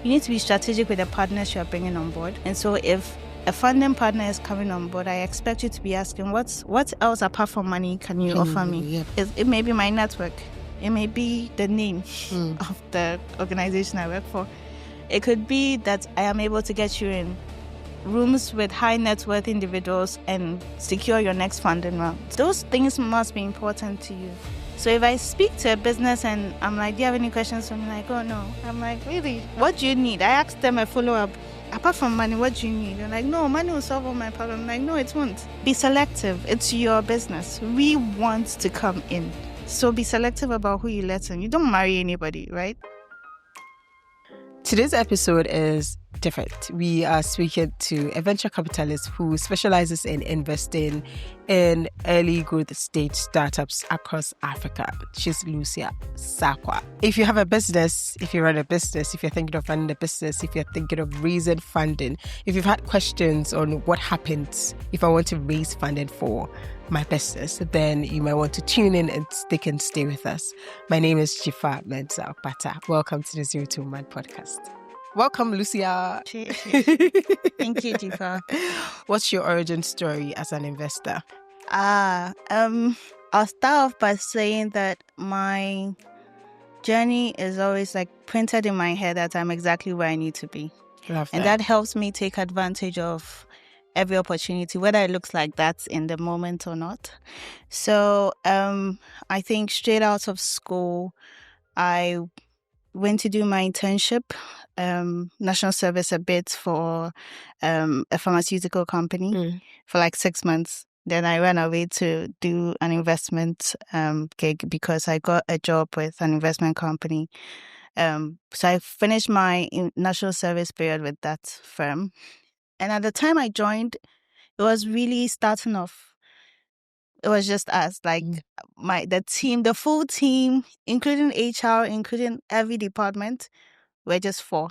you need to be strategic with the partners you're bringing on board. And so if a funding partner is coming on board, I expect you to be asking, what else apart from money can you offer me? Yep. It may be my network. It may be the name of the organization I work for. It could be that I am able to get you in rooms with high net worth individuals and secure your next funding round. Those things must be important to you. So if I speak to a business and I'm like, do you have any questions? I'm like, oh no. I'm like, really? What do you need? I asked them a follow-up. Apart from money, what do you need? They're like, no, money will solve all my problems. I'm like, no, it won't. Be selective. It's your business. We want to come in. So be selective about who you let in. You don't marry anybody, right? Today's episode is different. We are speaking to a venture capitalist who specializes in investing in early growth stage startups across Africa. She's Lucia Sarkwa. If you have a business, if you run a business, if you're thinking of running a business, if you're thinking of raising funding, if you've had questions on what happens if I want to raise funding for my business, then you might want to tune in and stick and stay with us. My name is Chifa Mensa Pata. Welcome to the Zero to Woman podcast. Welcome, Lucia. Thank you, Jifa. What's your origin story as an investor? I'll start off by saying that my journey is always like printed in my head that I'm exactly where I need to be. Love that. And that helps me take advantage of every opportunity, whether it looks like that's in the moment or not. So I think straight out of school, I went to do my internship, national service a bit for a pharmaceutical company for like 6 months. Then I ran away to do an investment gig because I got a job with an investment company. So I finished my national service period with that firm. And at the time I joined, it was really starting off. It was just us, like the team, the full team, including HR, including every department, we're just 4.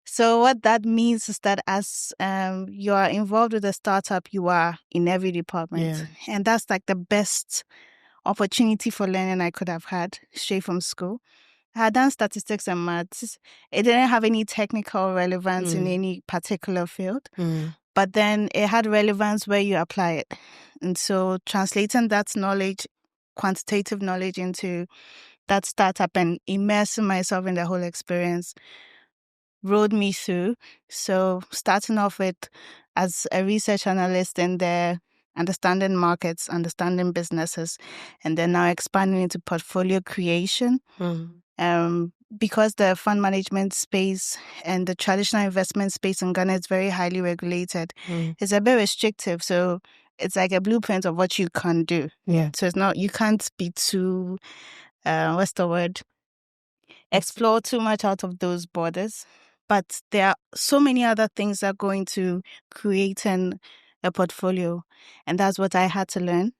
So what that means is that as you are involved with a startup, you are in every department. Yeah. And that's like the best opportunity for learning I could have had straight from school. I had done statistics and maths. It didn't have any technical relevance in any particular field, but then it had relevance where you apply it. And so translating that knowledge, quantitative knowledge into that startup and immersing myself in the whole experience rode me through. So starting off with as a research analyst in there, understanding markets, understanding businesses, and then now expanding into portfolio creation. Because the fund management space and the traditional investment space in Ghana is very highly regulated, it's a bit restrictive. So it's like a blueprint of what you can do. Yeah. So it's not, you can't be too, explore too much out of those borders. But there are so many other things that are going to create a portfolio. And that's what I had to learn.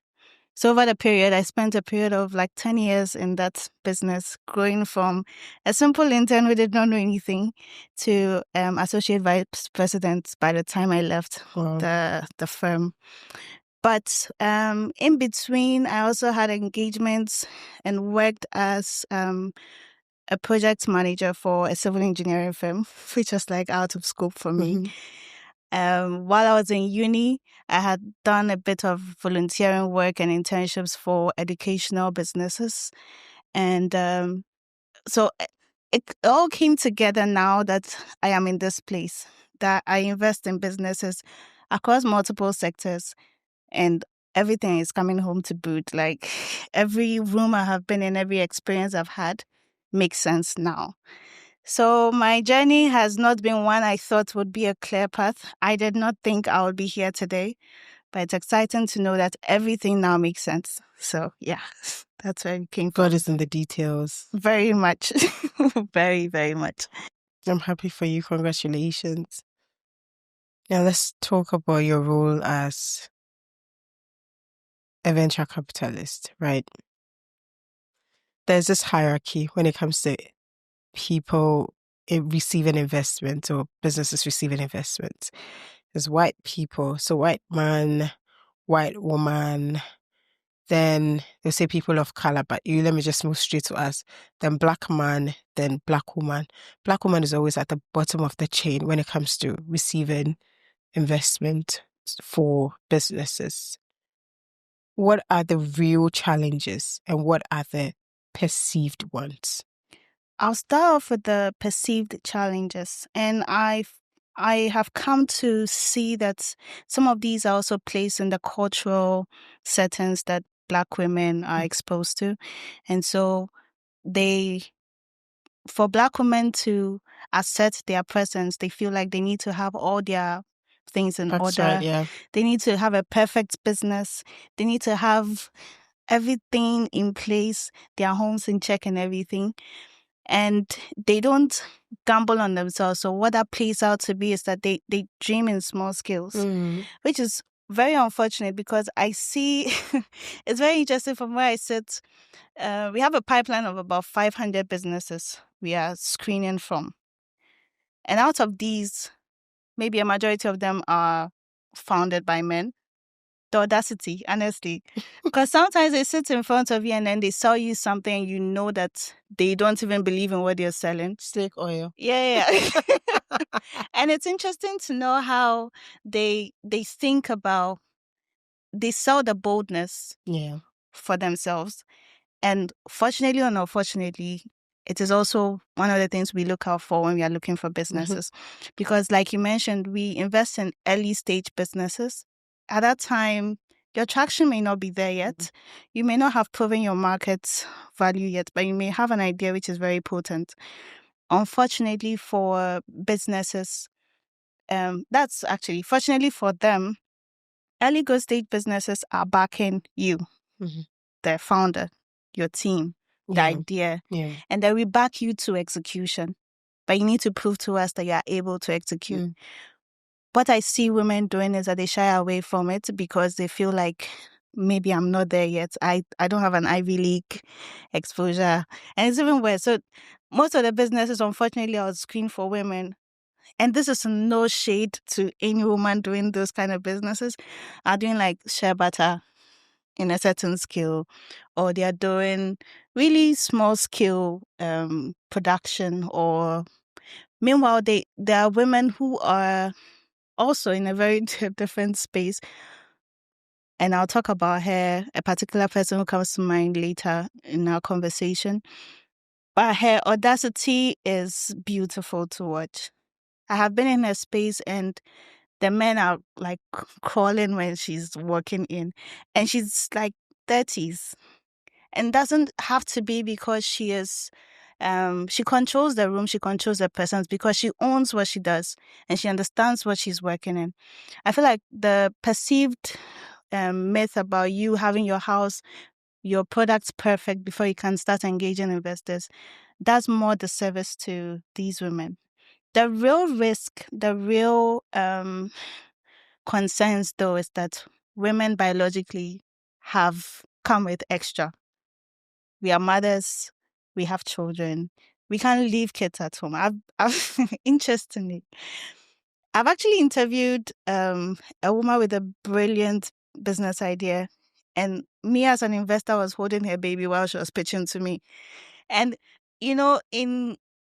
So over the period, I spent a period of like 10 years in that business, growing from a simple intern who did not know anything to associate vice president by the time I left the firm. But in between, I also had engagements and worked as a project manager for a civil engineering firm, which was like out of scope for me. While I was in uni, I had done a bit of volunteering work and internships for educational businesses. And so it all came together now that I am in this place, that I invest in businesses across multiple sectors, and everything is coming home to boot. Like every room I have been in, every experience I've had makes sense now. So my journey has not been one I thought would be a clear path. I did not think I would be here today, but it's exciting to know that everything now makes sense. So yeah, that's where it came from. God is in the details. Very much. Very, very much. I'm happy for you. Congratulations. Now let's talk about your role as a venture capitalist, right? There's this hierarchy when it comes to people receiving investment or businesses receiving investment. There's white people, so white man, white woman, then they'll say people of color, but let me just move straight to us. Then black man, then black woman. Black woman is always at the bottom of the chain when it comes to receiving investment for businesses. What are the real challenges and what are the perceived ones? I'll start off with the perceived challenges. And I have come to see that some of these are also placed in the cultural settings that Black women are exposed to. And so for Black women to assert their presence, they feel like they need to have all their things in That's order. right, yeah. They need to have a perfect business. They need to have everything in place, their homes in check and everything. And they don't gamble on themselves. So what that plays out to be is that they dream in small scales, which is very unfortunate because I see it's very interesting from where I sit. We have a pipeline of about 500 businesses we are screening from. And out of these, maybe a majority of them are founded by men. The audacity, honestly. Because sometimes they sit in front of you and then they sell you something, you know that they don't even believe in what they're selling. Snake oil. Yeah. And it's interesting to know how they think about, they sell the boldness for themselves. And fortunately or unfortunately, it is also one of the things we look out for when we are looking for businesses. Because like you mentioned, we invest in early stage businesses. At that time, your traction may not be there yet. You may not have proven your market value yet, but you may have an idea which is very potent. Unfortunately for businesses, that's actually, fortunately for them, early growth stage businesses are backing you, the founder, your team, the idea, and then we back you to execution. But you need to prove to us that you are able to execute. What I see women doing is that they shy away from it because they feel like maybe I'm not there yet. I don't have an Ivy League exposure. And it's even worse. So most of the businesses, unfortunately, are screened for women. And this is no shade to any woman doing those kind of businesses, are doing like shea butter in a certain scale, or they are doing really small scale production, or meanwhile there are women who are also in a very different space. And I'll talk about her, a particular person who comes to mind later in our conversation. But her audacity is beautiful to watch. I have been in her space and the men are like crawling when she's walking in. And she's like 30s. And doesn't have to be because she is, she controls the room, she controls the presence because she owns what she does and she understands what she's working in. I feel like the perceived myth about you having your house, your products perfect before you can start engaging investors, does more disservice to these women. The real risk, the real concerns though is that women biologically have come with extra. We are mothers, we have children, we can't leave kids at home. I've interestingly, I've actually interviewed a woman with a brilliant business idea, and me as an investor was holding her baby while she was pitching to me. And, in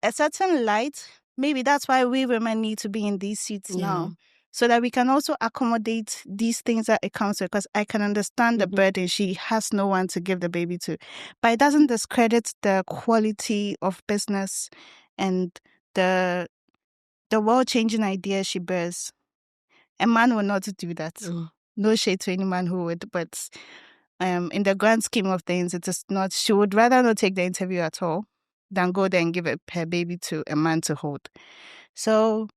a certain light, maybe that's why we women need to be in these seats now, so that we can also accommodate these things that it comes with, because I can understand the burden. She has no one to give the baby to. But it doesn't discredit the quality of business and the world-changing ideas she bears. A man will not do that. No shade to any man who would, but in the grand scheme of things, it is not. She would rather not take the interview at all than go there and give her baby to a man to hold. So,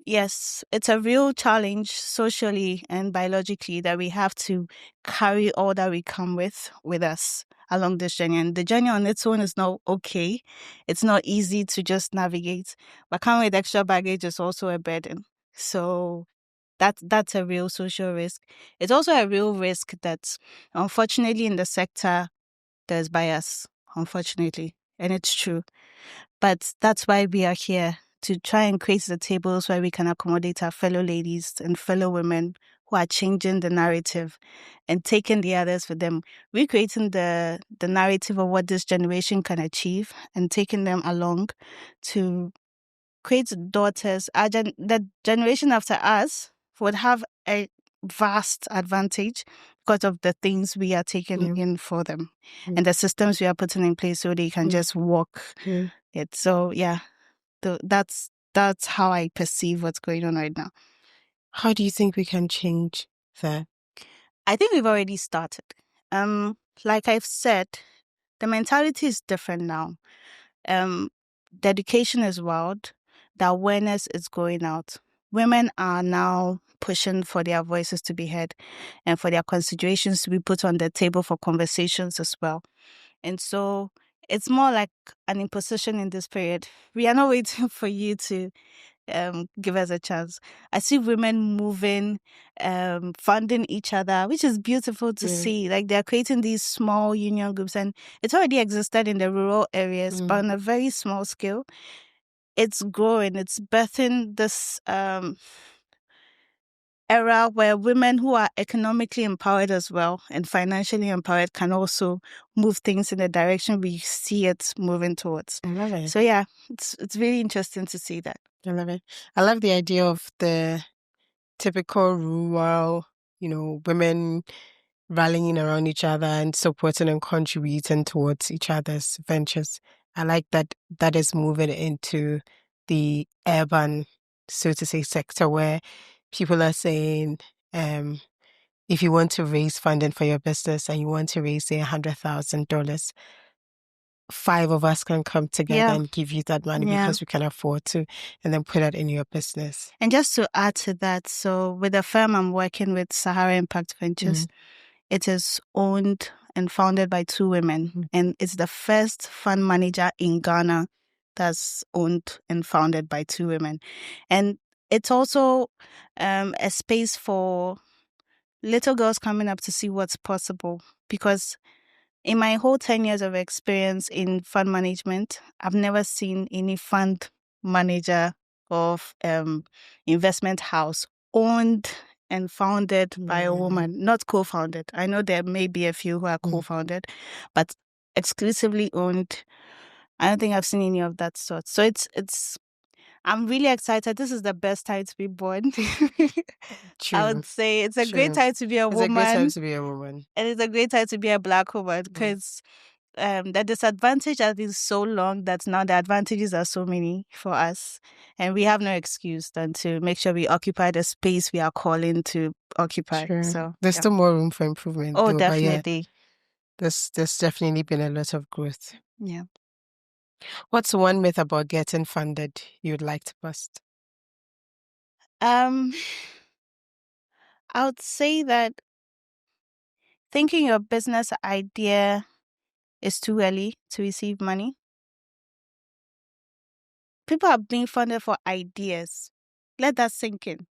yes, it's a real challenge socially and biologically that we have to carry all that we come with us along this journey. And the journey on its own is not okay. It's not easy to just navigate. But coming with extra baggage is also a burden. So that's a real social risk. It's also a real risk that, unfortunately, in the sector, there's bias, unfortunately. And it's true. But that's why we are here, to try and create the tables where we can accommodate our fellow ladies and fellow women who are changing the narrative and taking the others with them, recreating the narrative of what this generation can achieve and taking them along to create daughters. The generation after us would have a vast advantage because of the things we are taking in for them and the systems we are putting in place so they can just walk it. So yeah, that's how I perceive what's going on right now. How do you think we can change that? I think we've already started. Like I've said, the mentality is different now. The education is wild. The awareness is going out. Women are now pushing for their voices to be heard and for their considerations to be put on the table for conversations as well. And so it's more like an imposition in this period. We are not waiting for you to give us a chance. I see women moving, funding each other, which is beautiful to see. Like they're creating these small union groups, and it's already existed in the rural areas, but on a very small scale. It's growing. It's birthing this era where women who are economically empowered as well and financially empowered can also move things in the direction we see it moving towards. I love it. So yeah, it's really interesting to see that. I love it. I love the idea of the typical rural, women rallying around each other and supporting and contributing towards each other's ventures. I like that is moving into the urban, so to say, sector where people are saying, if you want to raise funding for your business and you want to raise, say, $100,000, 5 of us can come together and give you that money because we can afford to, and then put that in your business. And just to add to that, so with the firm I'm working with, Sahara Impact Ventures, it is owned and founded by 2 women. And it's the first fund manager in Ghana that's owned and founded by 2 women. And it's also a space for little girls coming up to see what's possible, because in my whole 10 years of experience in fund management, I've never seen any fund manager of investment house owned and founded by a woman, not co-founded. I know there may be a few who are co-founded, but exclusively owned. I don't think I've seen any of that sort. So I'm really excited. This is the best time to be born. True. I would say it's a great time to be a woman. It's a great time to be a woman. And it's a great time to be a Black woman, because the disadvantage has been so long that now the advantages are so many for us. And we have no excuse than to make sure we occupy the space we are calling to occupy. True. So there's still more room for improvement. Oh, though, definitely. But yeah, there's definitely been a lot of growth. Yeah. What's one myth about getting funded you'd like to bust? I would say that thinking your business idea is too early to receive money. People are being funded for ideas. Let that sink in.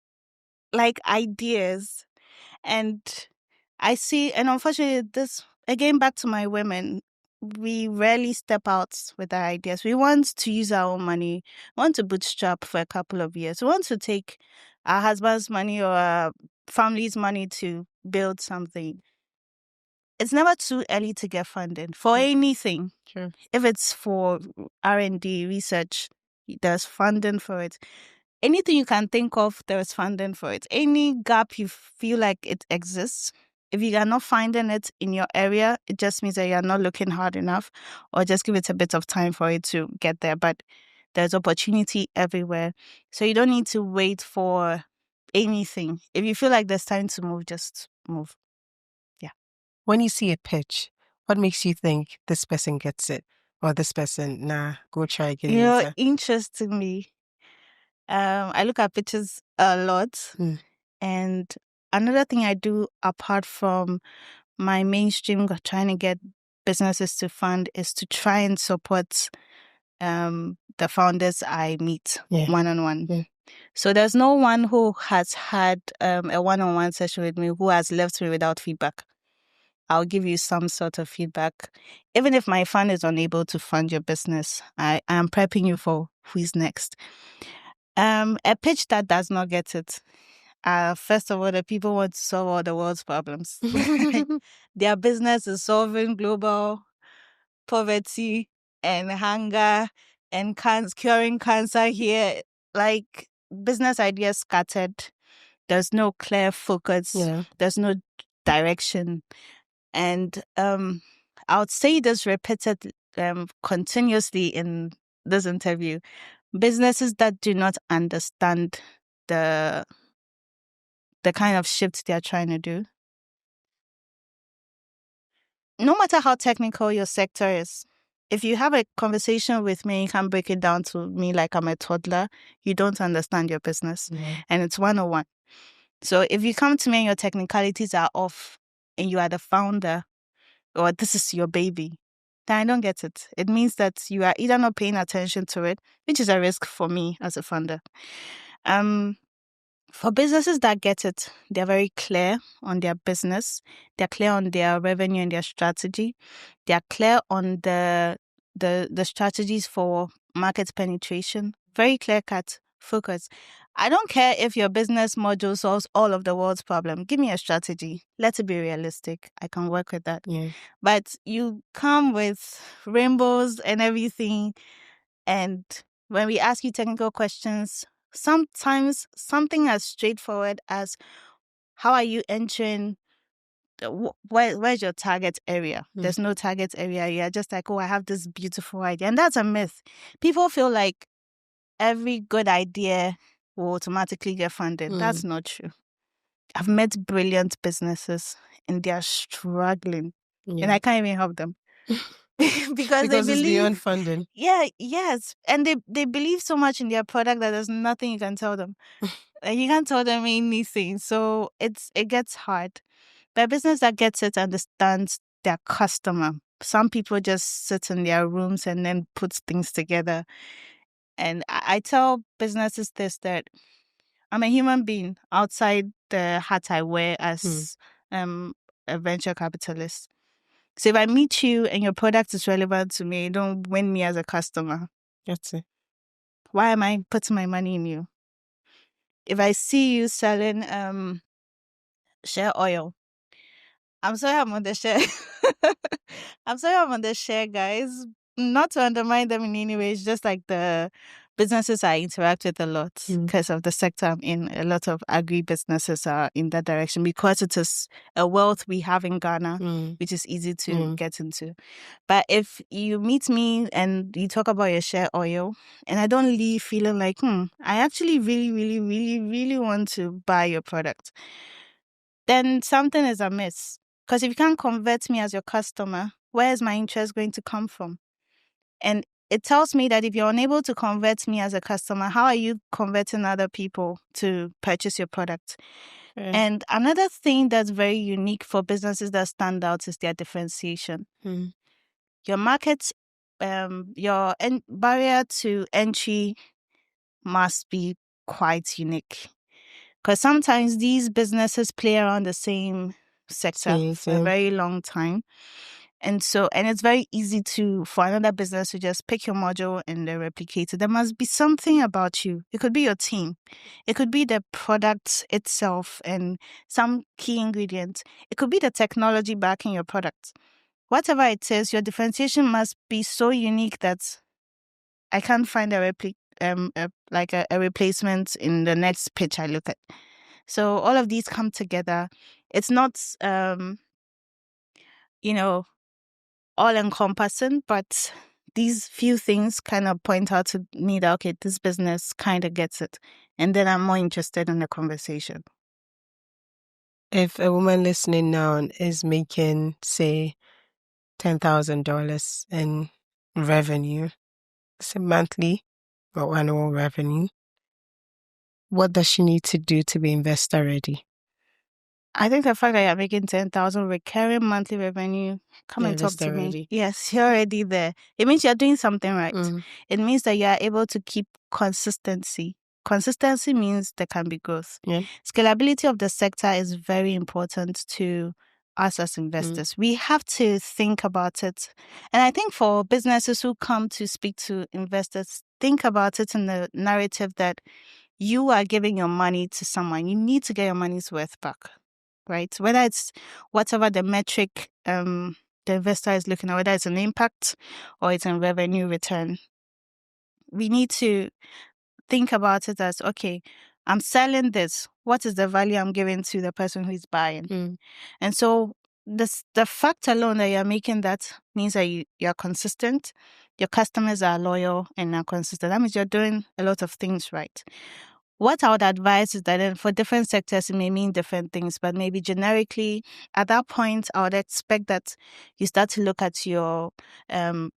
Like ideas. And I see, and unfortunately, this, again, back to my women, we rarely step out with our ideas. We want to use our own money, we want to bootstrap for a couple of years. We want to take our husband's money or our family's money to build something. It's never too early to get funded for anything. Sure. If it's for R&D, research, there's funding for it. Anything you can think of, there's funding for it. Any gap you feel like it exists, if you are not finding it in your area, it just means that you're not looking hard enough, or just give it a bit of time for it to get there. But there's opportunity everywhere. So you don't need to wait for anything. If you feel like there's time to move, just move. Yeah. When you see a pitch, what makes you think this person gets it? Or this person, nah, go try again later? Interestingly, I look at pitches a lot. And another thing I do apart from my mainstream trying to get businesses to fund is to try and support the founders I meet one-on-one. Yeah. So there's no one who has had a one-on-one session with me who has left me without feedback. I'll give you some sort of feedback. Even if my fund is unable to fund your business, I am prepping you for who is next. A pitch that does not get it, First of all, the people want to solve all the world's problems. Their business is solving global poverty and hunger and curing cancer here. Like, business ideas scattered. There's no clear focus. Yeah. There's no direction. And I would say this repeated continuously in this interview. Businesses that do not understand the kind of shift they are trying to do. No matter how technical your sector is, if you have a conversation with me, you can break it down to me like I'm a toddler, you don't understand your business. And it's 101. So if you come to me and your technicalities are off and you are the founder, or this is your baby, then I don't get it. It means that you are either not paying attention to it, which is a risk for me as a founder. For businesses that get it, they're very clear on their business. They're clear on their revenue and their strategy. They're clear on the strategies for market penetration. Very clear-cut focus. I don't care if your business module solves all of the world's problem. Give me a strategy. Let it be realistic. I can work with that. Yeah. But you come with rainbows and everything, and when we ask you technical questions, sometimes something as straightforward as how are you entering, where's your target area? There's no target area. You're just like, oh, I have this beautiful idea. And that's a myth. People feel like every good idea will automatically get funded. That's not true. I've met brilliant businesses and they're struggling. And I can't even help them. because they it's believe beyond funding. Yes. And they believe so much in their product that there's nothing you can tell them. And you can't tell them anything. So it gets hard. But a business that gets it understands their customer. Some people just sit in their rooms and then put things together. And I tell businesses this, that I'm a human being outside the hat I wear as a venture capitalist. So if I meet you and your product is relevant to me, don't win me as a customer. That's it. Why am I putting my money in you? If I see you selling share oil, I'm sorry I'm on the share. I'm sorry I'm on the share, guys. Not to undermine them in any way. It's just like the businesses I interact with a lot because of the sector I'm in. A lot of agri-businesses are in that direction because it is a wealth we have in Ghana, which is easy to get into. But if you meet me and you talk about your share oil and I don't leave feeling like, I actually really, really, really, really want to buy your product, then something is amiss. Because if you can't convert me as your customer, where is my interest going to come from? And it tells me that if you're unable to convert me as a customer, how are you converting other people to purchase your product? And another thing that's very unique for businesses that stand out is their differentiation. Your market, your barrier to entry must be quite unique. Because sometimes these businesses play around the same sector for a very long time. And it's very easy for another business to just pick your module and then replicate it. There must be something about you. It could be your team. It could be the product itself and some key ingredients. It could be the technology backing your product. Whatever it is, your differentiation must be so unique that I can't find a replacement in the next pitch I look at. So all of these come together. It's not, all-encompassing, but these few things kind of point out to me that, okay, this business kind of gets it. And then I'm more interested in the conversation. If a woman listening now is making, say, $10,000 in revenue, it's a monthly or annual revenue, what does she need to do to be investor ready? I think the fact that you're making 10,000 recurring monthly revenue, come and talk to me. Ready. Yes, you're already there. It means you're doing something right. It means that you are able to keep consistency. Consistency means there can be growth. Scalability of the sector is very important to us as investors. We have to think about it. And I think for businesses who come to speak to investors, think about it in the narrative that you are giving your money to someone, you need to get your money's worth back, right? Whether it's whatever the metric the investor is looking at, whether it's an impact or it's a revenue return, we need to think about it as, okay, I'm selling this. What is the value I'm giving to the person who is buying? And so the fact alone that you're making that means that you're consistent, your customers are loyal and are consistent. That means you're doing a lot of things right. What I would advise is that then for different sectors, it may mean different things, but maybe generically, at that point, I would expect that you start to look at your mode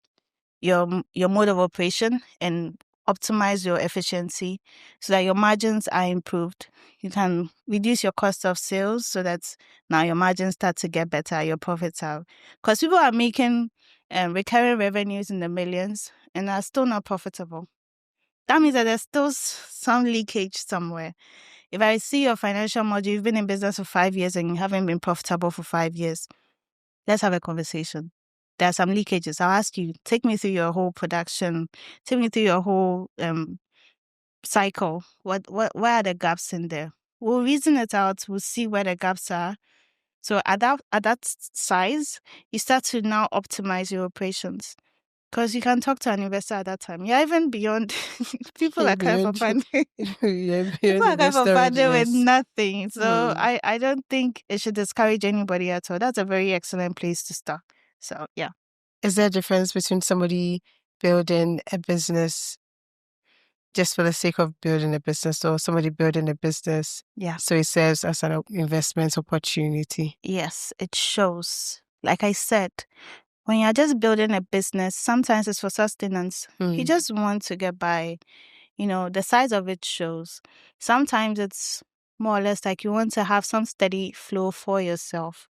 of operation and optimize your efficiency so that your margins are improved. You can reduce your cost of sales so that now your margins start to get better, your profits are. Because people are making recurring revenues in the millions and are still not profitable. That means that there's still some leakage somewhere. If I see your financial model, you've been in business for 5 years and you haven't been profitable for 5 years, let's have a conversation. There are some leakages. I'll ask you, take me through your whole production, take me through your whole cycle. Where are the gaps in there? We'll reason it out. We'll see where the gaps are. So at that size, you start to now optimize your operations. Because you can talk to an investor at that time. You're even beyond people are coming for funding. People are coming for funding with nothing. So I don't think it should discourage anybody at all. That's a very excellent place to start. So yeah. Is there a difference between somebody building a business just for the sake of building a business or somebody building a business so it serves as an investment opportunity? Yes, it shows. Like I said, when you're just building a business, sometimes it's for sustenance. You just want to get by. You know, the size of it shows. Sometimes it's more or less like you want to have some steady flow for yourself.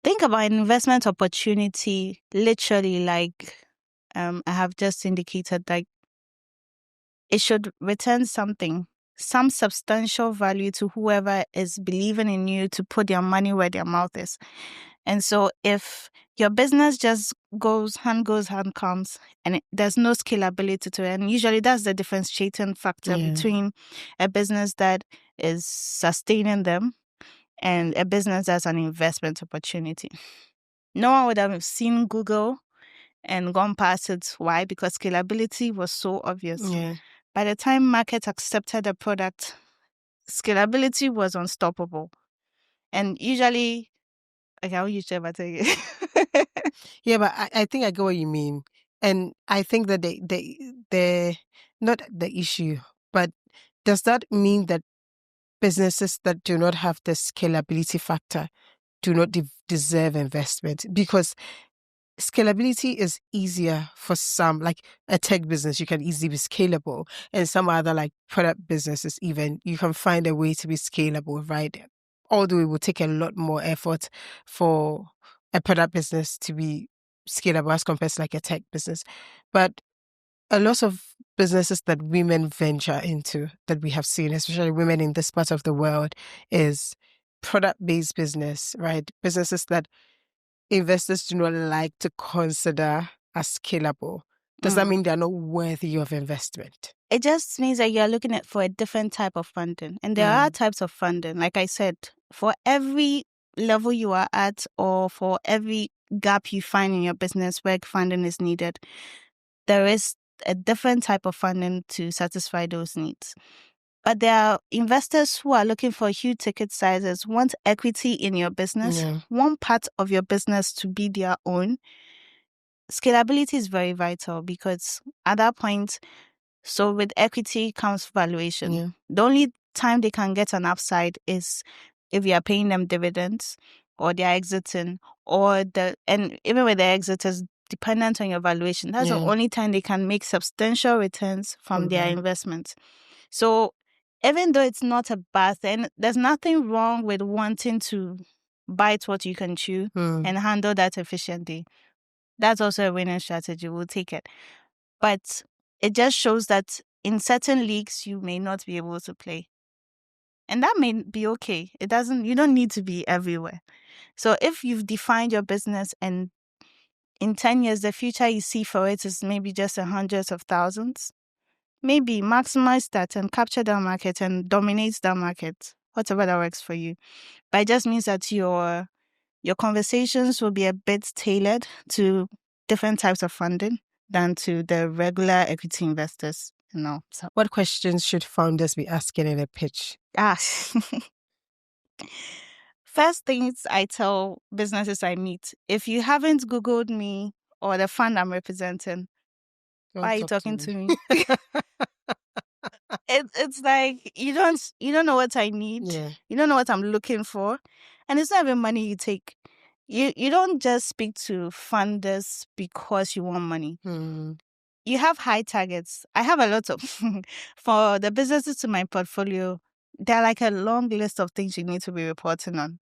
Think about an investment opportunity, literally like I have just indicated, like it should return something, some substantial value to whoever is believing in you to put their money where their mouth is. And so if your business just goes, hand comes, and there's no scalability to it, and usually that's the differentiating factor between a business that is sustaining them and a business that's an investment opportunity. No one would have seen Google and gone past it. Why? Because scalability was so obvious. By the time market accepted the product, scalability was unstoppable. And usually, okay, I'll use ever tell you. Yeah, but I think I get what you mean. And I think that they not the issue, but does that mean that businesses that do not have the scalability factor do not deserve investment? Because scalability is easier for some, like a tech business, you can easily be scalable. And some other like product businesses, even you can find a way to be scalable, right? Although it will take a lot more effort for a product business to be scalable as compared to like a tech business. But a lot of businesses that women venture into that we have seen, especially women in this part of the world, is product-based business, right? Businesses that investors do not like to consider as scalable. Does that mean they're not worthy of investment? It just means that you're looking at for a different type of funding. And there are types of funding. Like I said, for every level you are at or for every gap you find in your business where funding is needed, there is a different type of funding to satisfy those needs. But there are investors who are looking for huge ticket sizes, want equity in your business, want part of your business to be their own. Scalability is very vital because at that point, so with equity comes valuation. The only time they can get an upside is if you are paying them dividends or they are exiting and even when they exit is dependent on your valuation. That's the only time they can make substantial returns from their investments. So even though it's not a bad thing, there's nothing wrong with wanting to bite what you can chew and handle that efficiently. That's also a winning strategy. We'll take it. But it just shows that in certain leagues, you may not be able to play. And that may be okay. You don't need to be everywhere. So if you've defined your business and in 10 years, the future you see for it is maybe just in hundreds of thousands, maybe maximize that and capture that market and dominate that market, whatever that works for you. But it just means that your conversations will be a bit tailored to different types of funding than to the regular equity investors. So What questions should founders be asking in a pitch? First things I tell businesses I meet, if you haven't Googled me or the fund I'm representing, why Don't are you talk to talking me. to me? It's like you don't know what I need. Yeah. You don't know what I'm looking for. And it's not even money you take. You don't just speak to funders because you want money. You have high targets. I have a lot of for the businesses in my portfolio, there are like a long list of things you need to be reporting on.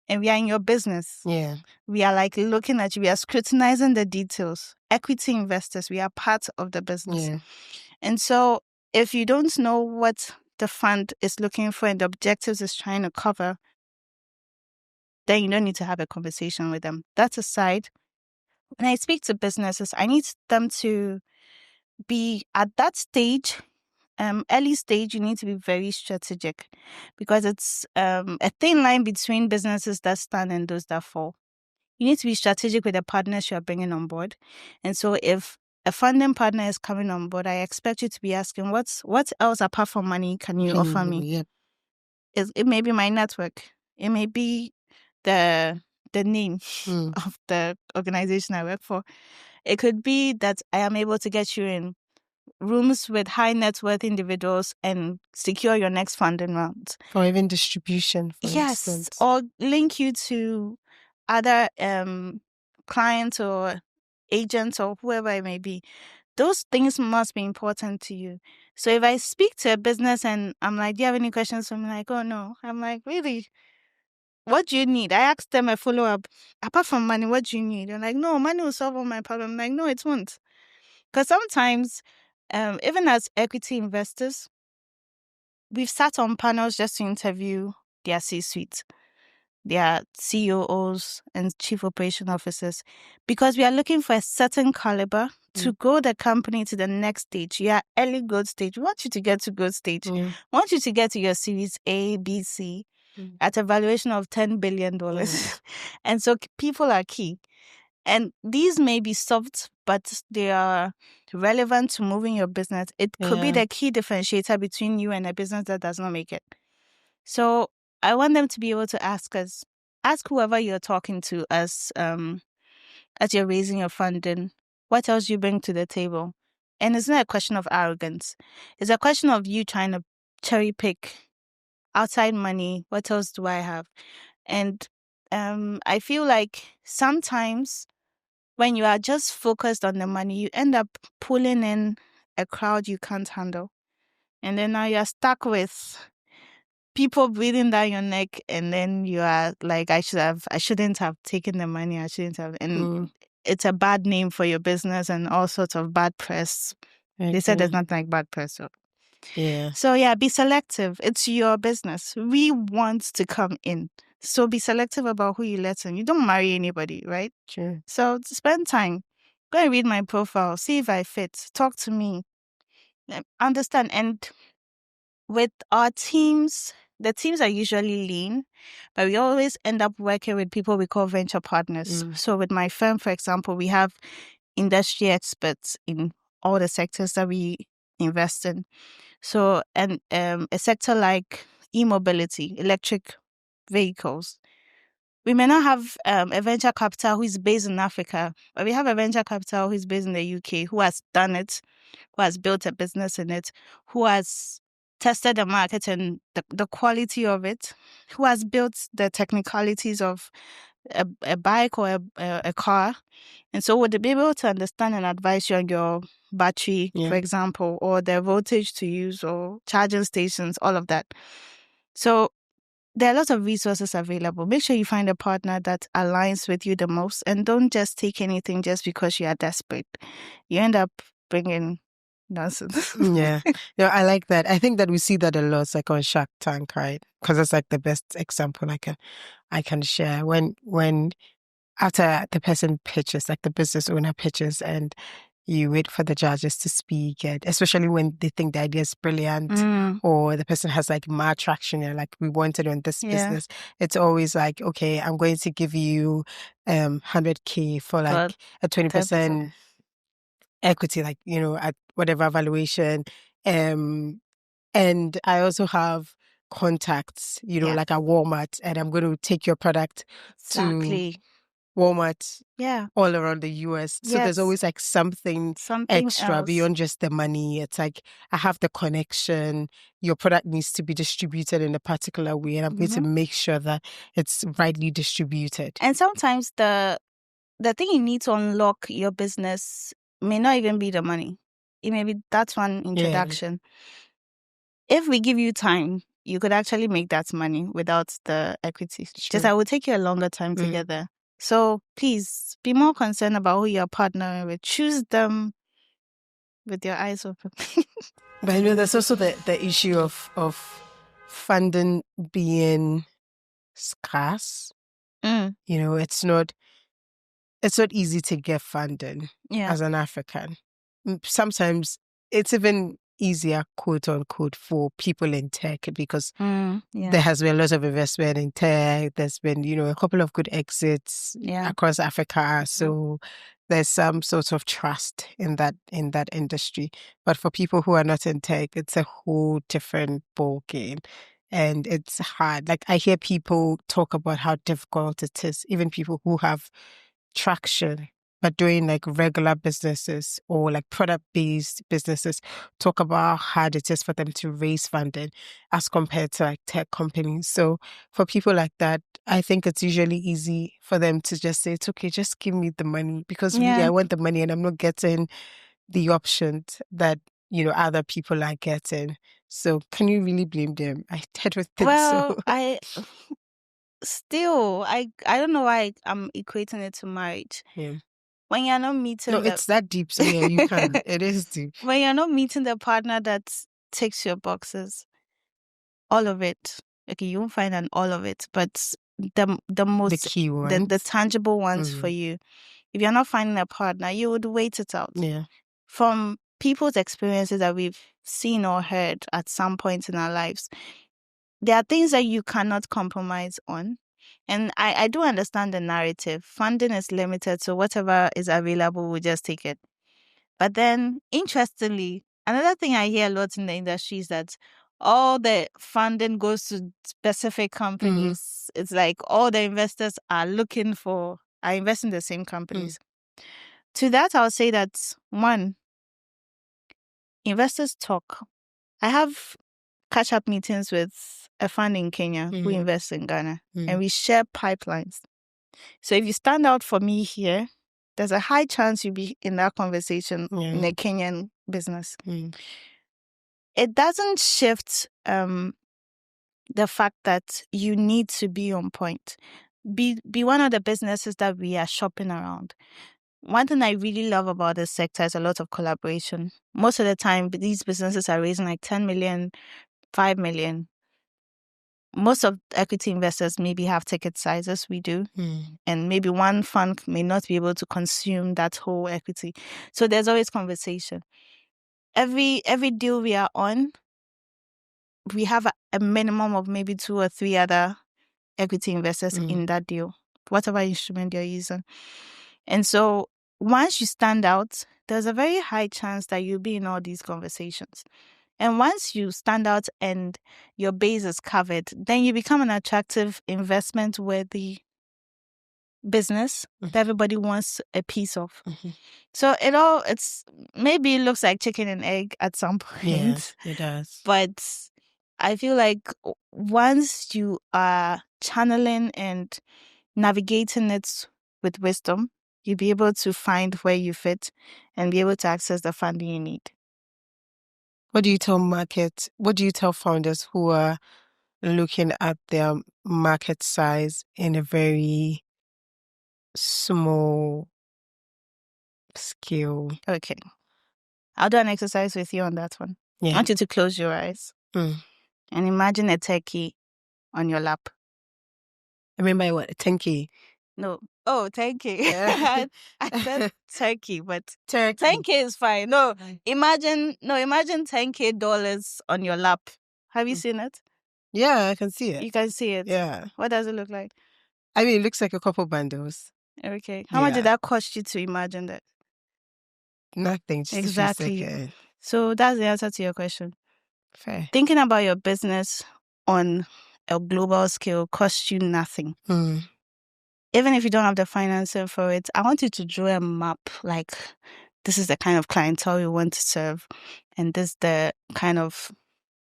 And we are in your business. Yeah. We are like looking at you. We are scrutinizing the details. Equity investors, we are part of the business. Yeah. And so if you don't know what the fund is looking for and the objectives it's trying to cover, then you don't need to have a conversation with them. That aside, when I speak to businesses, I need them to be at that stage, early stage, you need to be very strategic because it's a thin line between businesses that stand and those that fall. You need to be strategic with the partners you're bringing on board. And so if a funding partner is coming on board, I expect you to be asking, what else apart from money can you offer me? Yeah. It may be my network. It may be the name of the organization I work for. It could be that I am able to get you in rooms with high net worth individuals and secure your next funding round. Or even distribution, for instance. Or link you to other clients or agents or whoever it may be. Those things must be important to you. So if I speak to a business and I'm like, do you have any questions for me? Like, oh no. I'm like, really? What do you need? I asked them a follow-up. Apart from money, what do you need? They're like, no, money will solve all my problems. I'm like, no, it won't. Because sometimes, even as equity investors, we've sat on panels just to interview their C-suite, their COOs and chief operation officers, because we are looking for a certain caliber to grow the company to the next stage. You are early growth stage. We want you to get to growth stage. We want you to get to your series A, B, C at a valuation of $10 billion. And so people are key. And these may be soft, but they are relevant to moving your business. It could be the key differentiator between you and a business that does not make it. So I want them to be able to ask whoever you're talking to as you're raising your funding, what else you bring to the table. And it's not a question of arrogance. It's a question of you trying to cherry pick outside money. What else do I have? And I feel like sometimes when you are just focused on the money, you end up pulling in a crowd you can't handle. And then now you're stuck with people breathing down your neck, and then you are like, I shouldn't have taken the money, I shouldn't have. And it's a bad name for your business and all sorts of bad press. They said there's nothing like bad press. So be selective. It's your business. We want to come in. So be selective about who you let in. You don't marry anybody, right? Sure. So spend time. Go and read my profile. See if I fit. Talk to me. Understand. And with our teams, the teams are usually lean, but we always end up working with people we call venture partners. So with my firm, for example, we have industry experts in all the sectors that we invest in. So, and a sector like e-mobility, electric vehicles, we may not have a venture capital who is based in Africa, but we have a venture capital who is based in the UK, who has done it, who has built a business in it, who has tested the market and the quality of it, who has built the technicalities of a bike or a car. And so would they be able to understand and advise you on your battery, for example, or the voltage to use or charging stations, all of that. So there are lots of resources available. Make sure you find a partner that aligns with you the most, and don't just take anything just because you are desperate. You end up bringing nonsense. I like that. I think that we see that a lot, like on Shark Tank, right? Because it's like the best example I can share. When after the person pitches, like the business owner pitches, and You wait for the judges to speak, and especially when they think the idea is brilliant or the person has like mad traction and like, we wanted on this business. It's always like, okay, I'm going to give you 100K for like a 20% equity, like, you know, at whatever valuation. And I also have contacts, you know, like at Walmart, and I'm going to take your product to Walmart all around the US. So there's always like something extra else beyond just the money. It's like, I have the connection. Your product needs to be distributed in a particular way, and I'm going to make sure that it's rightly distributed. And sometimes the thing you need to unlock your business may not even be the money. It may be that one introduction. If we give you time, you could actually make that money without the equity. Just I will take you a longer time together. So please be more concerned about who you're partnering with. Choose them with your eyes open. But I know there's also the issue of funding being scarce. You know, it's not easy to get funding as an African. Sometimes it's even easier, quote unquote, for people in tech, because there has been a lot of investment in tech. There's been, you know, a couple of good exits across Africa. So there's some sort of trust in that industry. But for people who are not in tech, it's a whole different ball game. And it's hard. Like, I hear people talk about how difficult it is, even people who have traction but doing like regular businesses or like product-based businesses, talk about how hard it is for them to raise funding as compared to like tech companies. So for people like that, I think it's usually easy for them to just say, it's okay, just give me the money, because really I want the money and I'm not getting the options that, you know, other people are getting. So can you really blame them? I don't think so. I don't know why I'm equating it to marriage. When you're not meeting it's that deep. So yeah, you can. It is deep. When you're not meeting the partner that ticks your boxes, all of it. Okay, you won't find all of it, but the most, the key ones, the tangible ones for you. If you're not finding a partner, you would wait it out. From people's experiences that we've seen or heard at some point in our lives, there are things that you cannot compromise on. And I do understand the narrative. Funding is limited, so whatever is available, we'll just take it. But then, interestingly, another thing I hear a lot in the industry is that all the funding goes to specific companies. It's like all the investors are investing in the same companies. To that, I'll say that, one, investors talk. I have catch-up meetings with a fund in Kenya who invests in Ghana, and we share pipelines. So if you stand out for me here, there's a high chance you'll be in that conversation in a Kenyan business. It doesn't shift the fact that you need to be on point. Be one of the businesses that we are shopping around. One thing I really love about this sector is a lot of collaboration. Most of the time, these businesses are raising like 10 million, 5 million. Most of equity investors maybe have ticket sizes, we do. And maybe one fund may not be able to consume that whole equity. So there's always conversation. Every deal we are on, we have a minimum of maybe 2 or 3 other equity investors in that deal, whatever instrument you're using. And so once you stand out, there's a very high chance that you'll be in all these conversations. And once you stand out and your base is covered, then you become an attractive investment-worthy business that everybody wants a piece of. So maybe it looks like chicken and egg at some point. Yeah, it does. But I feel like once you are channeling and navigating it with wisdom, you'll be able to find where you fit and be able to access the funding you need. What do you tell founders who are looking at their market size in a very small scale? Okay. I'll do an exercise with you on that one. I want you to close your eyes and imagine a turkey on your lap. I mean by what? A turkey? No, Oh, 10K. Yeah. I said Turkey, but Turkey. 10K is fine. No, imagine $10K on your lap. Have you seen it? Yeah, I can see it. You can see it. Yeah. What does it look like? I mean, it looks like a couple bundles. Okay. How much did Yeah. that cost you to imagine that? Nothing, just Exactly. a few seconds. So that's the answer to your question. Fair. Thinking about your business on a global scale costs you nothing. Even if you don't have the financing for it, I want you to draw a map, like this is the kind of clientele you want to serve, and this is the kind of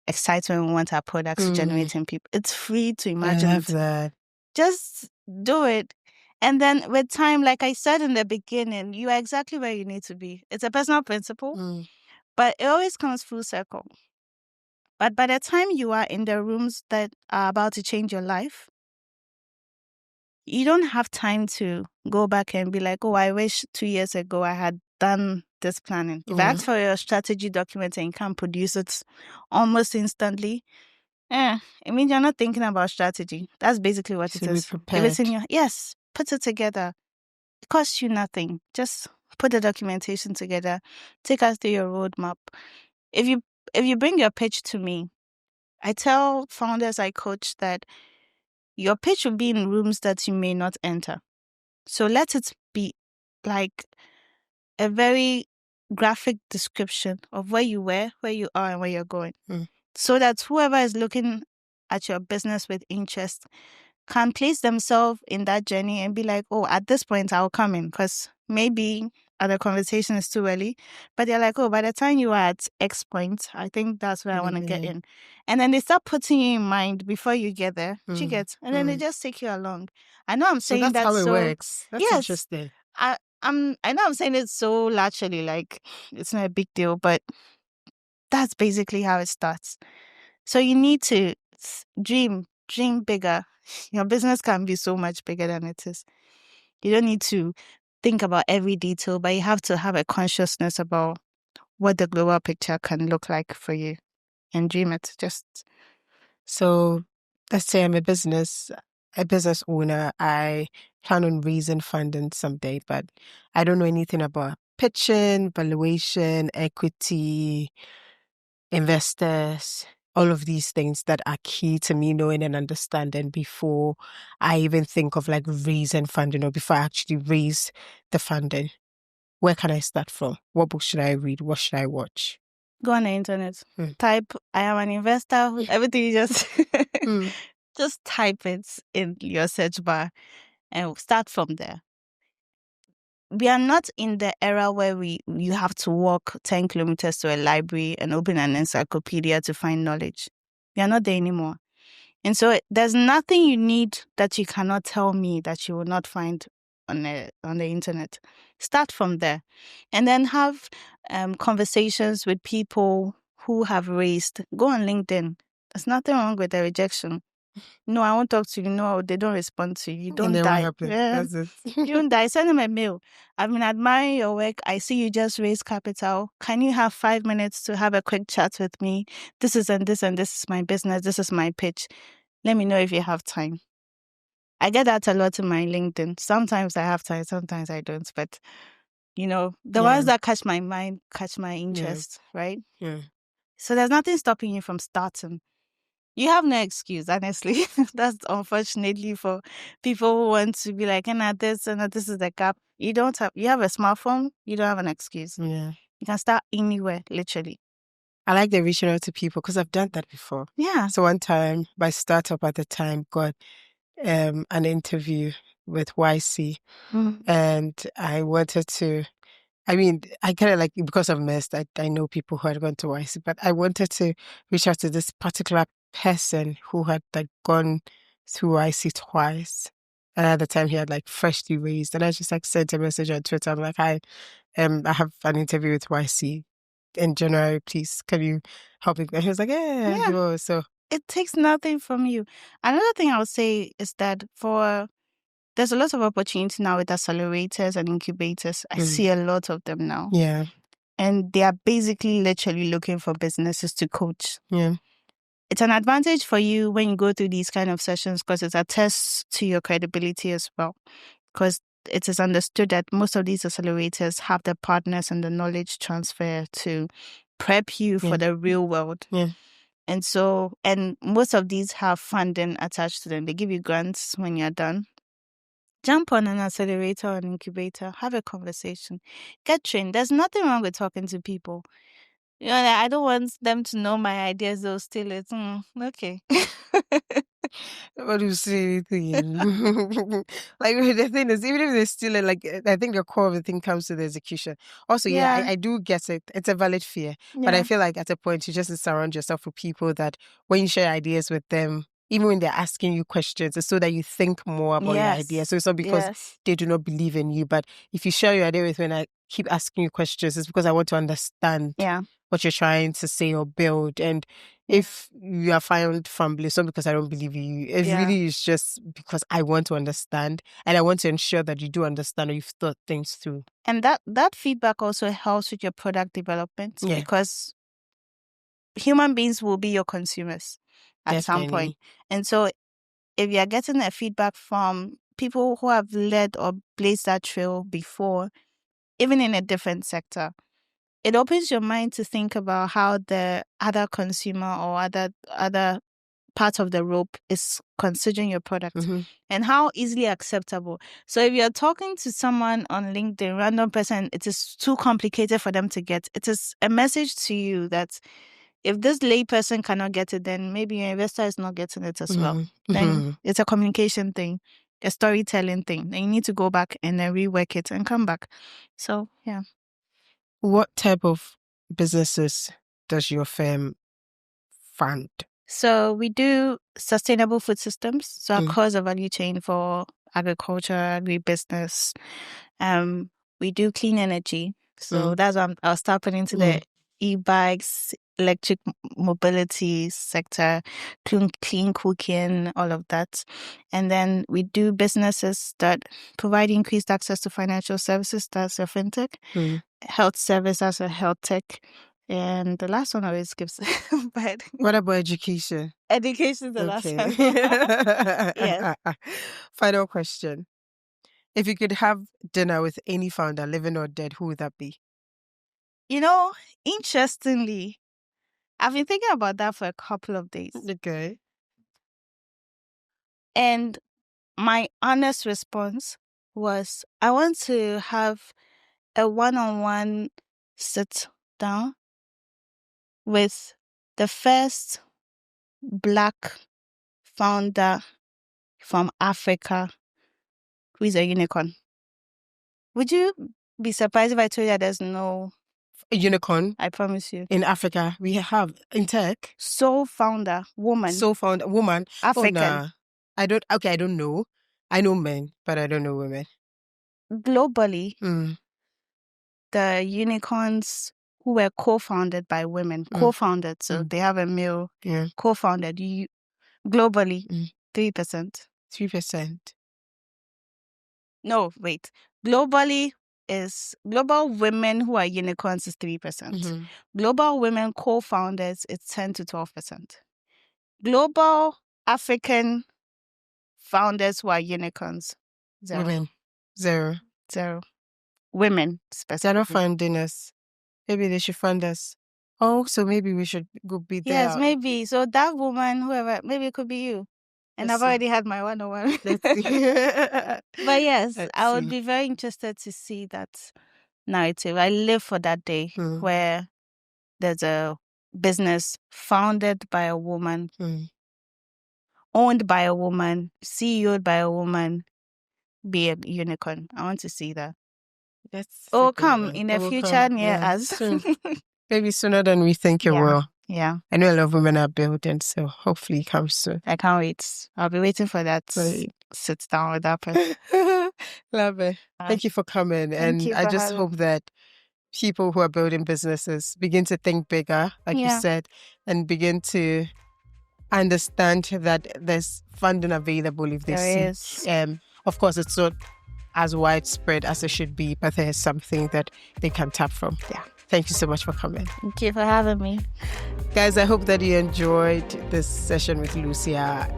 excitement we want our products to generate in people. It's free to imagine I love it. that. Just do it. And then with time, like I said in the beginning, you are exactly where you need to be. It's a personal principle, but it always comes full circle. But by the time you are in the rooms that are about to change your life, you don't have time to go back and be like, oh, I wish 2 years ago I had done this planning. If I ask for your strategy document and you can't produce it almost instantly, it means you're not thinking about strategy. That's basically what it is. Be prepared. If it's in your, yes, put it together. It costs you nothing. Just put the documentation together. Take us through your roadmap. If you bring your pitch to me, I tell founders I coach that your pitch will be in rooms that you may not enter. So let it be like a very graphic description of where you were, where you are, and where you're going. So that whoever is looking at your business with interest can place themselves in that journey and be like, oh, at this point, I'll come in. Because maybe the conversation is too early. But they're like, oh, by the time you are at X point, I think that's where I want to get in. And then they start putting you in mind before you get there. You get, and then they just take you along. I know I'm saying that's that how it works. That's interesting. I know I'm saying it so laterally, like it's not a big deal, but that's basically how it starts. So you need to dream bigger. Your business can be so much bigger than it is. You don't need to think about every detail, but you have to have a consciousness about what the global picture can look like for you and dream it. So let's say I'm a business owner. I plan on raising funding someday, but I don't know anything about pitching, valuation, equity, investors, all of these things that are key to me knowing and understanding before I even think of like raising funding or before I actually raise the funding. Where can I start from? What book should I read? What should I watch? Go on the internet. Type, I am an investor. Everything you just type it in your search bar and start from there. We are not in the era where you have to walk 10 kilometers to a library and open an encyclopedia to find knowledge. We are not there anymore. And so there's nothing you need that you cannot tell me that you will not find on the internet. Start from there. And then have conversations with people who have raised. Go on LinkedIn. There's nothing wrong with the rejection. No, I won't talk to you. No, they don't respond to you. You don't die. That's it. You don't die. Send them a mail. I've been admiring your work. I see you just raised capital. Can you have 5 minutes to have a quick chat with me? This is and this is my business. This is my pitch. Let me know if you have time. I get that a lot in my LinkedIn. Sometimes I have time, sometimes I don't. But, the ones that catch my mind, catch my interest, right? Yeah. So there's nothing stopping you from starting. You have no excuse, honestly. That's unfortunately for people who want to be like, this is the gap. You have a smartphone, you don't have an excuse. Yeah. You can start anywhere, literally. I like the reaching out to people because I've done that before. Yeah. So one time, my startup at the time got an interview with YC, and I wanted to. I mean, I kind of like, because I've missed, I know people who had gone to YC, but I wanted to reach out to this particular person who had like gone through YC twice. And at the time he had like freshly raised. And I just like sent a message on Twitter. I'm like, hi, I have an interview with YC in January, please. Can you help me? And he was like, yeah. So it takes nothing from you. Another thing I would say is that there's a lot of opportunity now with accelerators and incubators. I see a lot of them now. Yeah. And they are basically literally looking for businesses to coach. Yeah. It's an advantage for you when you go through these kind of sessions because it attests to your credibility as well. because it is understood that most of these accelerators have the partners and the knowledge transfer to prep you for the real world. Yeah. And so, and most of these have funding attached to them. They give you grants when you're done. Jump on an accelerator or an incubator, have a conversation, get trained. There's nothing wrong with talking to people. You know, I don't want them to know my ideas, they'll steal it. Okay. What do you say anything? Like the thing is, even if they steal it, like I think the core of the thing comes to the execution. Also, I do get it. It's a valid fear. But I feel like at a point you just need to surround yourself with people that when you share ideas with them, even when they're asking you questions, it's so that you think more about your idea. So it's not because they do not believe in you. But if you share your idea with me and I keep asking you questions, it's because I want to understand what you're trying to say or build. And if you are found fumbling, it's not because I don't believe in you. It really is just because I want to understand, and I want to ensure that you do understand or you've thought things through. And that feedback also helps with your product development because human beings will be your consumers at some point. And so if you're getting a feedback from people who have led or blazed that trail before, even in a different sector, it opens your mind to think about how the other consumer or other part of the rope is considering your product and how easily acceptable. So if you're talking to someone on LinkedIn, random person, it is too complicated for them to get. It is a message to you that if this lay person cannot get it, then maybe your investor is not getting it as well. Then it's a communication thing, a storytelling thing. Then you need to go back and then rework it and come back. So, yeah. What type of businesses does your firm fund? So we do sustainable food systems. So across the value chain for agriculture, agribusiness. We do clean energy. So that's what I'll start putting into the e-bikes, electric mobility sector, clean cooking, all of that. And then we do businesses that provide increased access to financial services. That's a fintech. Health service, that's a health tech. And the last one always skips. But what about education? Education is the last one. Yes. Final question. If you could have dinner with any founder, living or dead, who would that be? You know, interestingly, I've been thinking about that for a couple of days. Okay. And my honest response was, I want to have a one-on-one sit down with the first Black founder from Africa who is a unicorn. Would you be surprised if I told you that there's no a unicorn? I promise you. In Africa, we have in tech. Sole founder, woman. African. Oh, nah. I don't know. I know men, but I don't know women. Globally, the unicorns who were co-founded by women, co-founded, so they have a male co-founded. Globally, 3%. 3%. No, wait. Globally is global women who are unicorns is 3%. Global women co-founders is 10 to 12%. Global African founders who are unicorns, 0. Women, 0. Women, specifically. They're not funding us. Maybe they should fund us. Oh, so maybe we should go be there. Yes, maybe. So that woman, whoever, maybe it could be you. And I've already had my one-on-one. Let's see. But yes, I would be very interested to see that narrative. I live for that day where there's a business founded by a woman, owned by a woman, CEO'd by a woman, be a unicorn. I want to see that. Come in the future near us. Soon. Maybe sooner than we think it will. Yeah. I know a lot of women are building, so hopefully it comes soon. I can't wait. I'll be waiting for that sit down with that person. Love it. Thank you for coming. And I just hope that people who are building businesses begin to think bigger, like you said, and begin to understand that there's funding available if they see. Of course, it's not as widespread as it should be, but there's something that they can tap from. Yeah. Thank you so much for coming. Thank you for having me. Guys, I hope that you enjoyed this session with Lucia.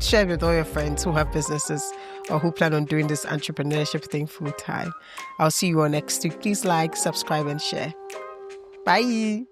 Share with all your friends who have businesses or who plan on doing this entrepreneurship thing full time. I'll see you all next week. Please like, subscribe, and share. Bye.